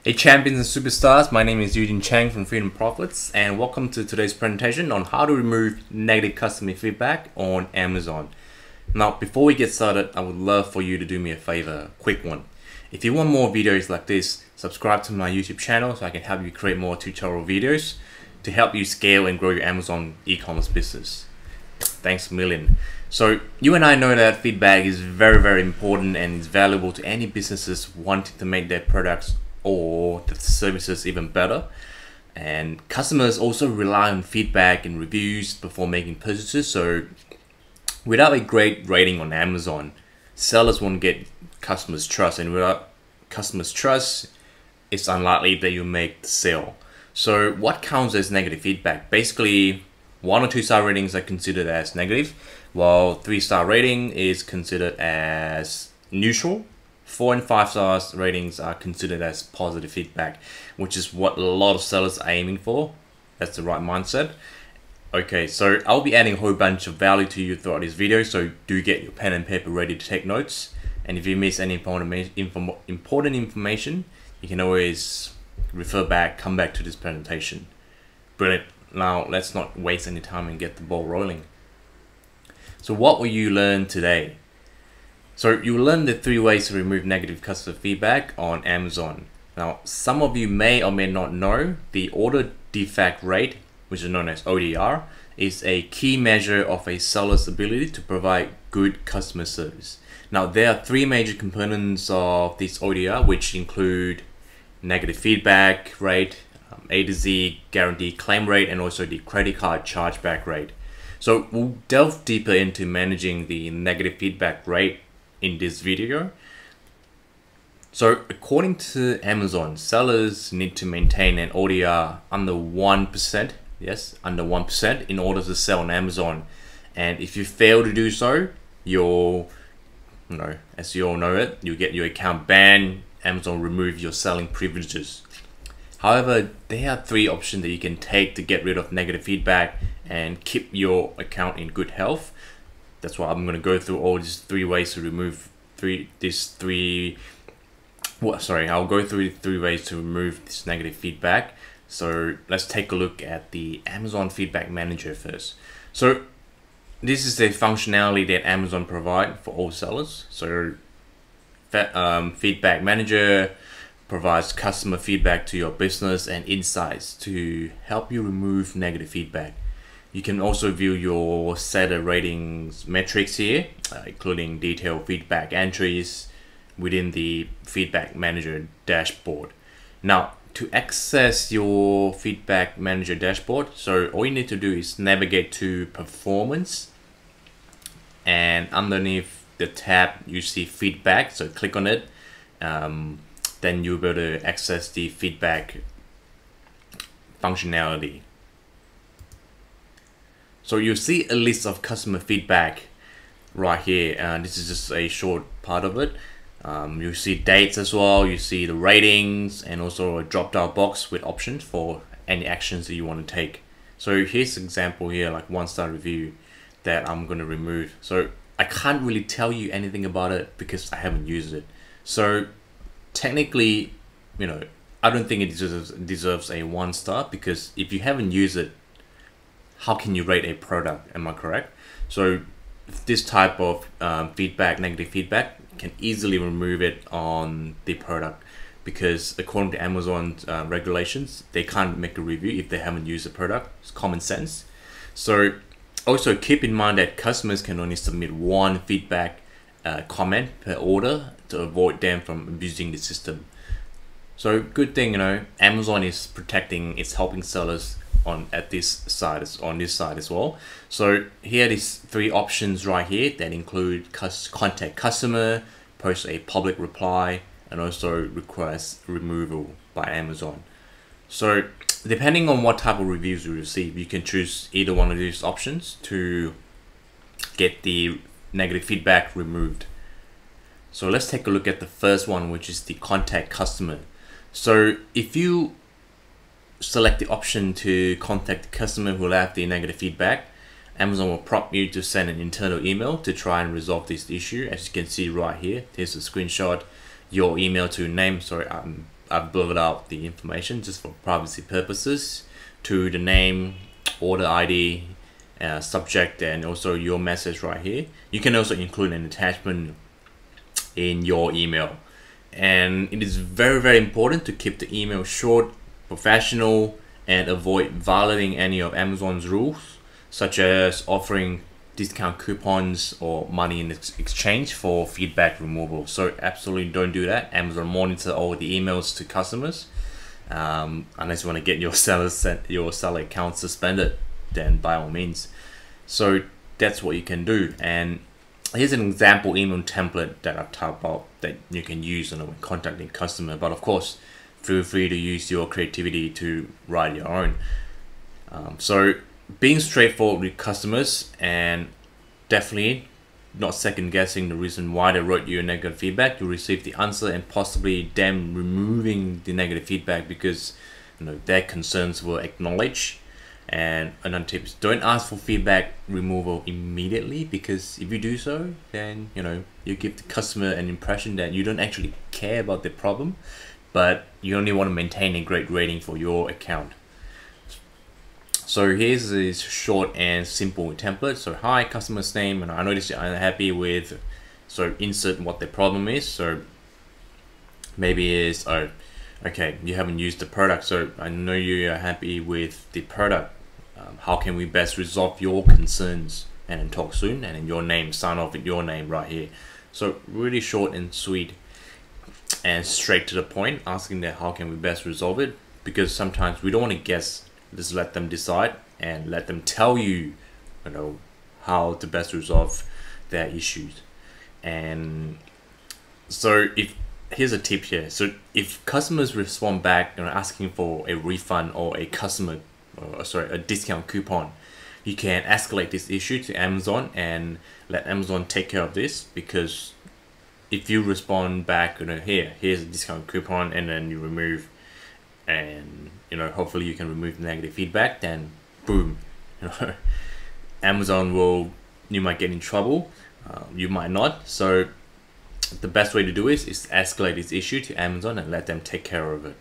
Hey champions and superstars, my name is Eugene Chang from Freedom Profits and welcome to today's presentation on how to remove negative customer feedback on Amazon. Now before we get started, I would love for you to do me a favor, a quick one. If you want more videos like this, subscribe to my YouTube channel so I can help you create more tutorial videos to help you scale and grow your Amazon e-commerce business. Thanks a million. So you and I know that feedback is very important and is valuable to any businesses wanting to make their products or the services even better. And customers also rely on feedback and reviews before making purchases. So without a great rating on Amazon, sellers won't get customers' trust, and without customers' trust, it's unlikely that you make the sale. So what counts as negative feedback? Basically, 1 or 2 star ratings are considered as negative, while 3-star rating is considered as neutral. 4 and 5 stars ratings are considered as positive feedback, which is what a lot of sellers are aiming for. That's the right mindset. Okay, so I'll be adding a whole bunch of value to you throughout this video, so do get your pen and paper ready to take notes. And if you miss any important information, you can always refer back, come back to this presentation. Brilliant. Now let's not waste any time and get the ball rolling. So what will you learn today? So you will learn the 3 ways to remove negative customer feedback on Amazon. Now, some of you may or may not know the order defect rate, which is known as ODR, is a key measure of a seller's ability to provide good customer service. Now, there are 3 major components of this ODR, which include negative feedback rate, A to Z guarantee claim rate, and also the credit card chargeback rate. So we'll delve deeper into managing the negative feedback rate in this video. So according to Amazon, sellers need to maintain an ODR under 1%, yes, under 1% in order to sell on Amazon. And if you fail to do so, you'll, as you all know it, you get your account banned. Amazon remove your selling privileges. However, there are 3 options that you can take to get rid of negative feedback and keep your account in good health. That's why I'm going to go through all these 3 ways to remove I'll go through 3 ways to remove this negative feedback. So let's take a look at the Amazon Feedback Manager first. So this is the functionality that Amazon provide for all sellers. So Feedback Manager provides customer feedback to your business and insights to help you remove negative feedback. You can also view your seller ratings metrics here, including detailed feedback entries within the Feedback Manager dashboard. Now, to access your Feedback Manager dashboard, so all you need to do is navigate to Performance, and underneath the tab you see Feedback, so click on it. Then you'll be able to access the feedback functionality. So you'll see a list of customer feedback right here, and this is just a short part of it. You see dates as well, you see the ratings, and also a drop-down box with options for any actions that you want to take. So here's an example here, like 1-star review that I'm going to remove. So I can't really tell you anything about it because I haven't used it. So technically, I don't think it deserves a 1-star, because if you haven't used it, how can you rate a product? Am I correct? So this type of negative feedback, can easily remove it on the product, because according to Amazon's regulations, they can't make a review if they haven't used the product. It's common sense. So also keep in mind that customers can only submit 1 feedback comment per order to avoid them from abusing the system. So good thing, Amazon is protecting, it's helping sellers on this side as well. So here are these 3 options right here that include contact customer, post a public reply, and also request removal by Amazon. So depending on what type of reviews you receive, you can choose either one of these options to get the negative feedback removed. So let's take a look at the first one, which is the contact customer. So if you select the option to contact the customer who left the negative feedback, Amazon will prompt you to send an internal email to try and resolve this issue. As you can see right here, here's a screenshot. Your email to name, I've blurred out the information just for privacy purposes to the name, order ID, subject, and also your message right here. You can also include an attachment in your email, and it is very important to keep the email short, professional, and avoid violating any of Amazon's rules, such as offering discount coupons or money in exchange for feedback removal. So absolutely don't do that. Amazon monitor all the emails to customers. Unless you want to get your seller account suspended, then by all means. So that's what you can do. And here's an example email template that I've typed out that you can use when contacting customer. But of course, feel free to use your creativity to write your own. So being straightforward with customers and definitely not second guessing the reason why they wrote you a negative feedback. You receive the answer and possibly them removing the negative feedback because their concerns were acknowledged. And another tip is don't ask for feedback removal immediately, because if you do so, then you give the customer an impression that you don't actually care about the problem, but you only want to maintain a great rating for your account. So here's this short and simple template. So hi, customer's name, and I noticed you're unhappy with, so insert what the problem is. So maybe it's, oh, okay, you haven't used the product, so I know you are happy with the product. How can we best resolve your concerns? And then talk soon, and then your name, sign off with your name right here. So really short and sweet and straight to the point, asking that how can we best resolve it, because sometimes we don't want to guess. Just let them decide and let them tell you, how to best resolve their issues. And so here's a tip here. So if customers respond back asking for a refund or a discount coupon, you can escalate this issue to Amazon and let Amazon take care of this. Because if you respond back, here's a discount coupon, and then you remove, and hopefully you can remove the negative feedback, then boom, Amazon you might get in trouble, you might not. So the best way to do is escalate this issue to Amazon and let them take care of it.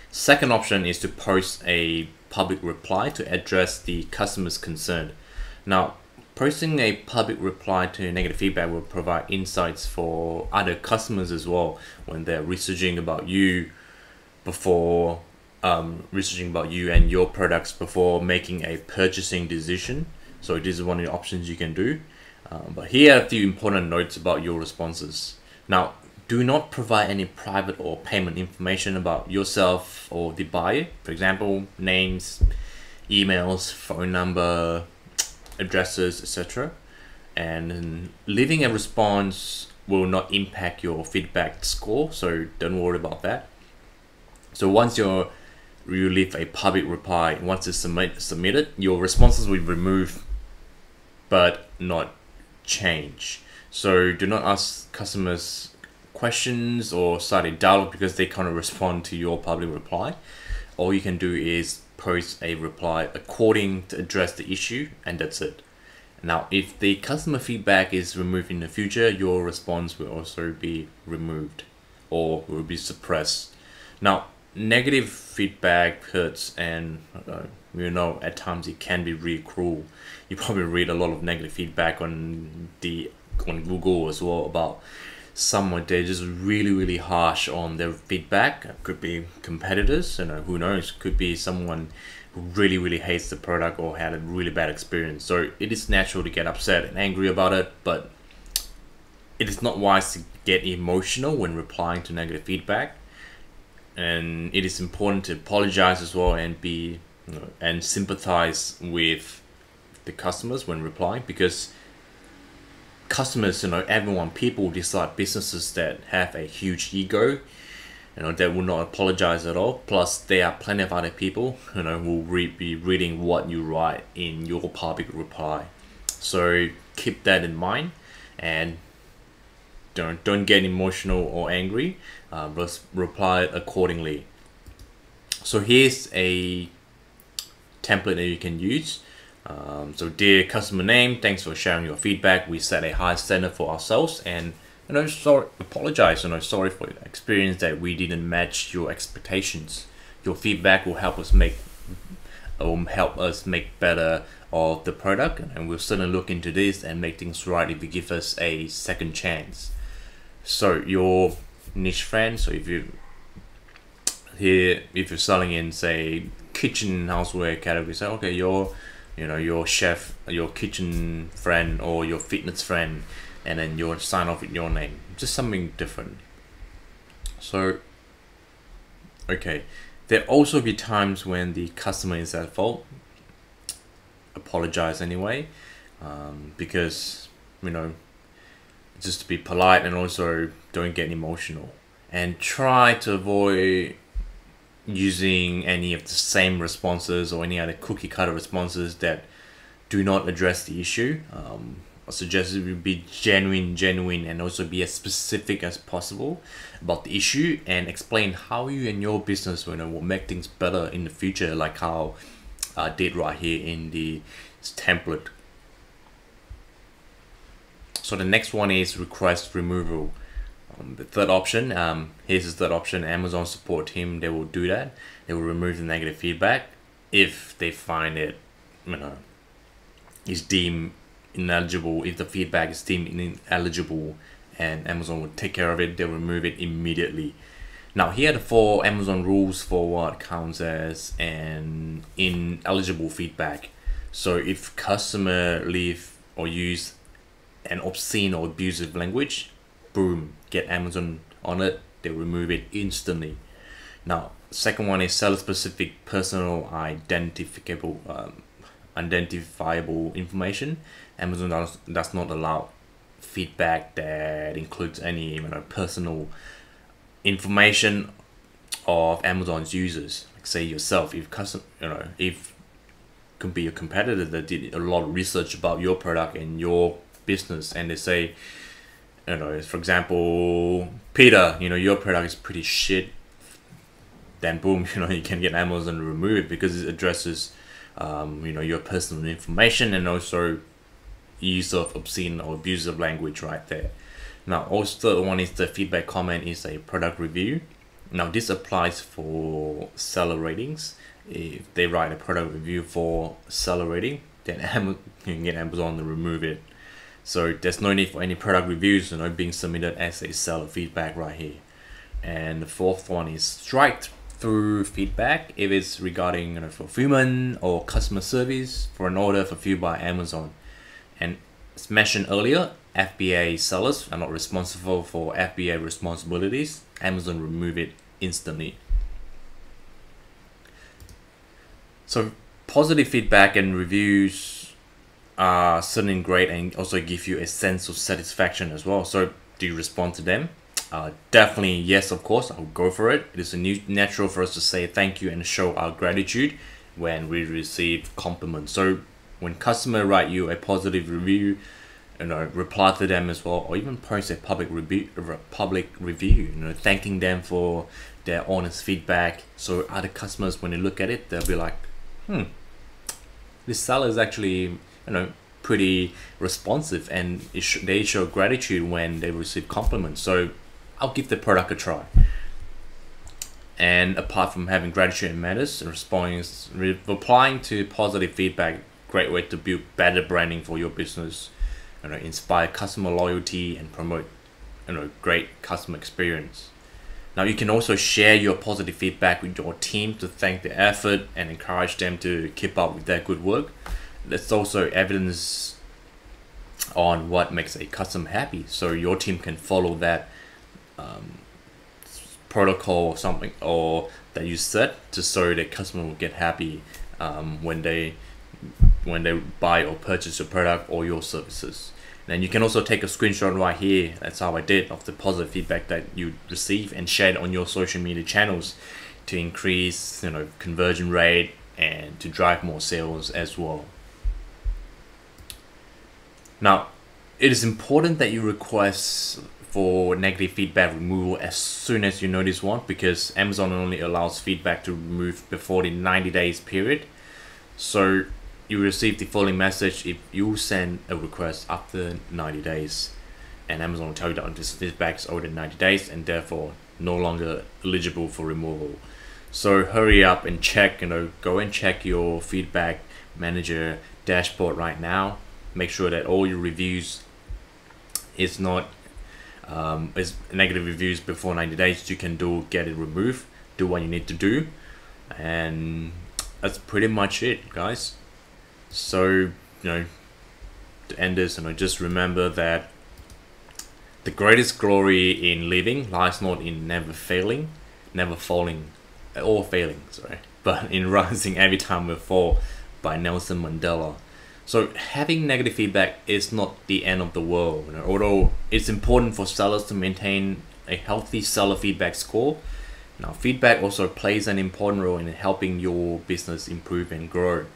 Second option is to post a public reply to address the customer's concern. Now, posting a public reply to negative feedback will provide insights for other customers as well when they're researching about you and your products before making a purchasing decision. So this is one of the options you can do. But here are a few important notes about your responses. Now, do not provide any private or payment information about yourself or the buyer. For example, names, emails, phone number, addresses, etc. And leaving a response will not impact your feedback score, so don't worry about that. So once you leave a public reply, once it's submitted, your responses will be removed but not change. So do not ask customers questions or start a dialogue because they can't respond to your public reply. All you can do is post a reply according to address the issue, and that's it. Now, if the customer feedback is removed in the future, your response will also be removed or will be suppressed. Now, negative feedback hurts, and at times it can be really cruel. You probably read a lot of negative feedback on Google as well about someone they're just really harsh on their feedback. It could be competitors, who knows, could be someone who really hates the product or had a really bad experience. So it is natural to get upset and angry about it, but it is not wise to get emotional when replying to negative feedback. And it is important to apologize as well and be and sympathize with the customers when replying, because customers, people dislike businesses that have a huge ego, that will not apologize at all. Plus, there are plenty of other people, who will be reading what you write in your public reply. So keep that in mind, and don't get emotional or angry. Just reply accordingly. So here's a template that you can use. So dear customer name, thanks for sharing your feedback. We set a high standard for ourselves and sorry, apologize, sorry for your experience that we didn't match your expectations. Your feedback will help us make better of the product, and we'll certainly look into this and make things right if you give us a second chance. So your niche friend, so if you're selling in, say, kitchen houseware category, say okay, your chef, your kitchen friend, or your fitness friend, and then you'll sign off with your name, just something different. So okay, there also be times when the customer is at fault. Apologize anyway, because just to be polite, and also don't get emotional, and try to avoid using any of the same responses or any other cookie cutter responses that do not address the issue. I suggest it would be genuine, and also be as specific as possible about the issue, and explain how you and your business will make things better in the future, like how I did right here in the template. So the next one is request removal. The third option, here's the third option. Amazon support team, they will do that. They will remove the negative feedback if they find it is deemed ineligible. If the feedback is deemed ineligible, and Amazon will take care of it, they'll remove it immediately. Now here are the 4 Amazon rules for what counts as an ineligible feedback. So if customer leave or use an obscene or abusive language, boom, get Amazon on it, they remove it instantly. Now second one is seller specific personal identifiable information. Amazon does not allow feedback that includes any personal information of Amazon's users, like say yourself. If if could be a competitor that did a lot of research about your product and your business, and they say, for example, Peter, your product is pretty shit, then boom, you can get Amazon to remove it because it addresses your personal information, and also use of obscene or abusive language right there. Now also the one is the feedback comment is a product review. Now this applies for seller ratings. If they write a product review for seller rating, then you can get Amazon to remove it. So there's no need for any product reviews being submitted as a seller feedback right here. And the fourth one is strike through feedback if it's regarding fulfillment or customer service for an order fulfilled by Amazon. And as mentioned earlier, FBA sellers are not responsible for FBA responsibilities. Amazon remove it instantly. So positive feedback and reviews are certainly great, and also give you a sense of satisfaction as well. So do you respond to them? Definitely yes, of course, I'll go for it. It is natural for us to say thank you and show our gratitude when we receive compliments. So when customer write you a positive review, reply to them as well, or even post a public review, thanking them for their honest feedback. So other customers, when they look at it, they'll be like, this seller is actually pretty responsive, and they show gratitude when they receive compliments. So I'll give the product a try. And apart from having gratitude and manners, replying to positive feedback, great way to build better branding for your business, inspire customer loyalty, and promote great customer experience. Now you can also share your positive feedback with your team to thank their effort and encourage them to keep up with their good work. That's also evidence on what makes a customer happy, so your team can follow that protocol or something, or that you set, to so the customer will get happy when they buy or purchase your product or your services. And you can also take a screenshot right here, that's how I did, of the positive feedback that you receive, and share it on your social media channels to increase conversion rate and to drive more sales as well. Now it is important that you request for negative feedback removal as soon as you notice one, because Amazon only allows feedback to remove before the 90 days period. So you receive the following message if you send a request after 90 days. and Amazon will tell you that this feedback is older than 90 days and therefore no longer eligible for removal. So hurry up and check, go and check your feedback manager dashboard right now. Make sure that all your reviews is not is negative reviews before 90 days. You can get it removed, do what you need to do, and that's pretty much it, guys. So to end this, just remember that the greatest glory in living lies not in never falling, but in rising every time we fall, by Nelson Mandela. So having negative feedback is not the end of the world. Although it's important for sellers to maintain a healthy seller feedback score, now feedback also plays an important role in helping your business improve and grow.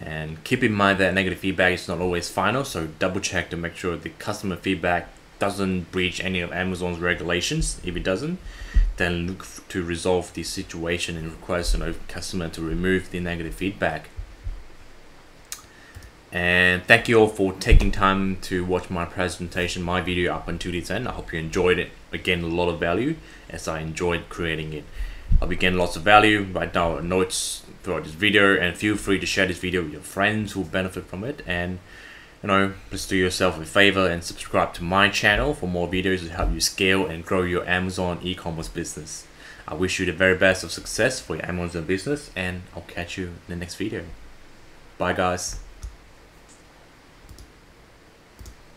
And keep in mind that negative feedback is not always final, so double check to make sure the customer feedback doesn't breach any of Amazon's regulations. If it doesn't, then look to resolve the situation and request a customer to remove the negative feedback. And thank you all for taking time to watch my presentation, my video up until this end. I hope you enjoyed it. Again, a lot of value as I enjoyed creating it. I'll be getting lots of value. Write down notes throughout this video and feel free to share this video with your friends who benefit from it. And please do yourself a favor and subscribe to my channel for more videos to help you scale and grow your Amazon e-commerce business. I wish you the very best of success for your Amazon business, and I'll catch you in the next video. Bye guys.